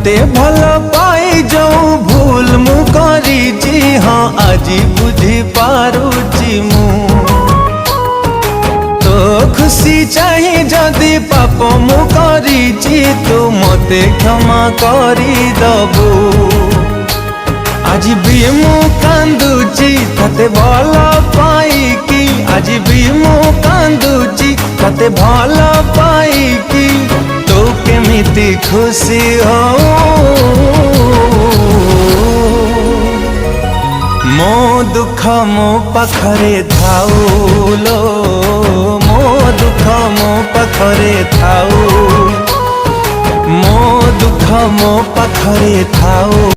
तते भल पाई जाऊं भूल मु करी हाँ आज बुझी पारुची मु तो खुशी चाहिए जदि पाप मु करी तू मते क्षमा करी दबू। आज भी मु कांदुची तते भल पाईकी आज भी मु कांदुची तते भल पाईकी तो केमिति खुशी हो मो दुख मो पाखरे थाऊ लो मो दुख मो पाखरे थाऊ मो दुख मो पाखरे थाऊ।